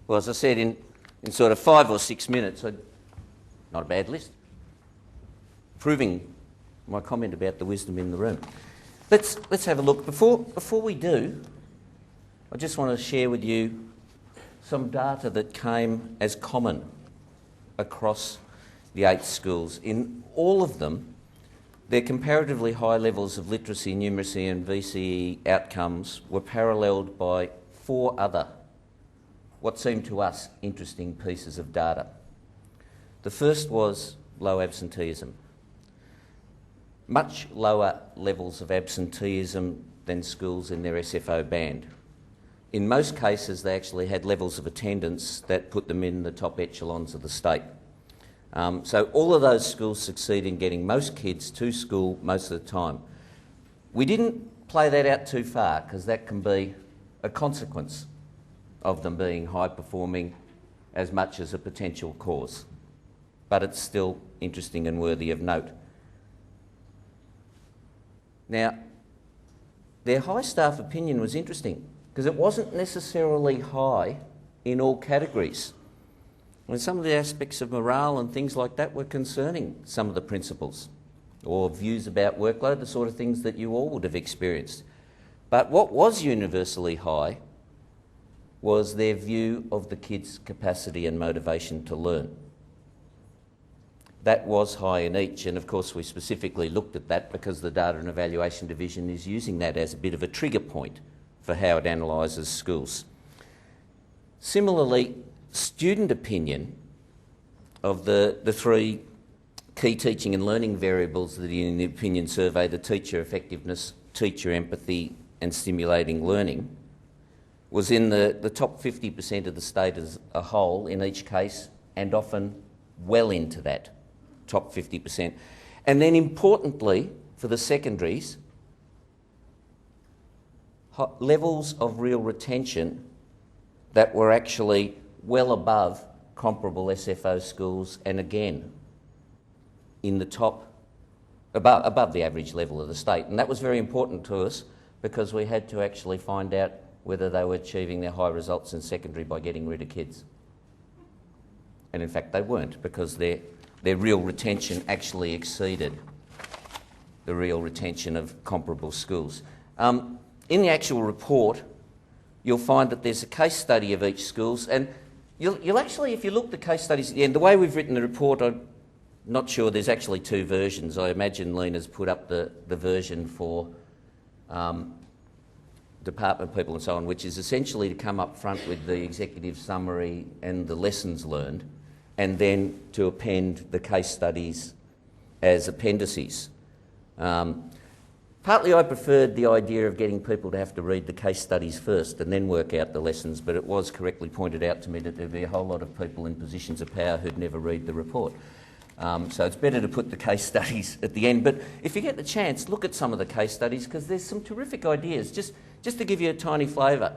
Well, as I said, in sort of 5 or 6 minutes, not a bad list, proving my comment about the wisdom in the room. Let's have a look. Before we do, I just want to share with you some data that came as common across the 8 schools. In all of them, their comparatively high levels of literacy, numeracy and VCE outcomes were paralleled by 4 other, what seemed to us, interesting pieces of data. The first was low absenteeism. Much lower levels of absenteeism than schools in their SFO band. In most cases, they actually had levels of attendance that put them in the top echelons of the state. So all of those schools succeed in getting most kids to school most of the time. We didn't play that out too far because that can be a consequence of them being high performing as much as a potential cause. But it's still interesting and worthy of note. Now, their high staff opinion was interesting because it wasn't necessarily high in all categories. And some of the aspects of morale and things like that were concerning some of the principals, or views about workload, the sort of things that you all would have experienced. But what was universally high was their view of the kids' capacity and motivation to learn. That was high in each, and of course we specifically looked at that because the Data and Evaluation Division is using that as a bit of a trigger point for how it analyses schools. Similarly, student opinion of the 3 key teaching and learning variables that in the opinion survey, the teacher effectiveness, teacher empathy and stimulating learning, was in the top 50% of the state as a whole in each case, and often well into that top 50%. And then importantly, for the secondaries, levels of real retention that were actually well above comparable SFO schools, and again, in the top, above the average level of the state. And that was very important to us because we had to actually find out whether they were achieving their high results in secondary by getting rid of kids. And in fact, they weren't, because their real retention actually exceeded the real retention of comparable schools. In the actual report, you'll find that there's a case study of each schools, and you'll actually, if you look at the case studies at the end, the way we've written the report, I'm not sure, there's actually 2 versions. I imagine Lena's put up the version for department people and so on, which is essentially to come up front with the executive summary and the lessons learned, and then to append the case studies as appendices. Partly I preferred the idea of getting people to have to read the case studies first and then work out the lessons, but it was correctly pointed out to me that there'd be a whole lot of people in positions of power who'd never read the report. So it's better to put the case studies at the end. But if you get the chance, look at some of the case studies, because there's some terrific ideas. Just to give you a tiny flavour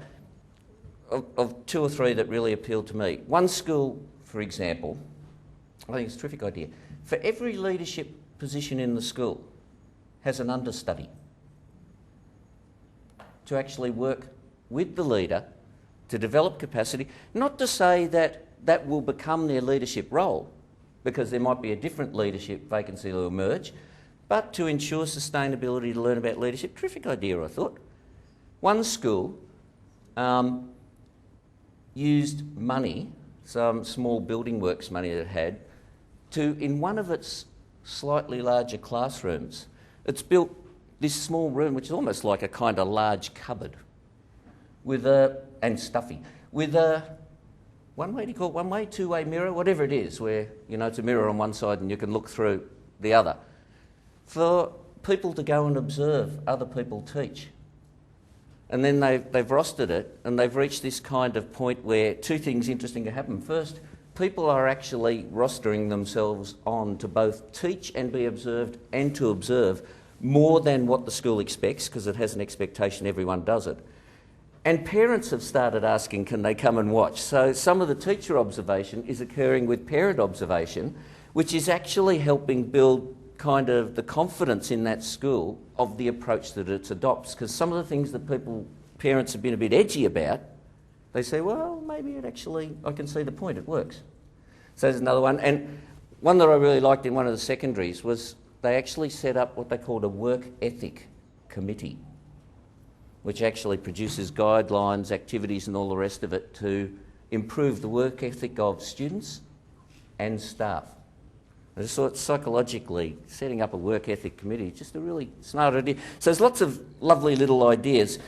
of 2 or 3 that really appealed to me. One school, for example, I think it's a terrific idea. For every leadership position in the school has an understudy to actually work with the leader to develop capacity, not to say that that will become their leadership role, because there might be a different leadership vacancy that will emerge, but to ensure sustainability to learn about leadership. Terrific idea, I thought. One school used money, some small building works money that it had, to, in one of its slightly larger classrooms, it's built this small room, which is almost like a kind of large cupboard, with and stuffy, with a one-way, do you call it one-way, two-way mirror, whatever it is, where, you know, it's a mirror on one side and you can look through the other, for people to go and observe other people teach. And then they've rostered it, and they've reached this kind of point where 2 things interesting to happen. First, people are actually rostering themselves on to both teach and be observed, and to observe more than what the school expects, because it has an expectation everyone does it. And parents have started asking, can they come and watch? So some of the teacher observation is occurring with parent observation, which is actually helping build kind of the confidence in that school of the approach that it adopts. Because some of the things that parents have been a bit edgy about They say, well, maybe it actually, I can see the point, it works. So there's another one. And one that I really liked in one of the secondaries was they actually set up what they called a work ethic committee, which actually produces guidelines, activities and all the rest of it to improve the work ethic of students and staff. I just thought psychologically setting up a work ethic committee is just a really smart idea. So there's lots of lovely little ideas.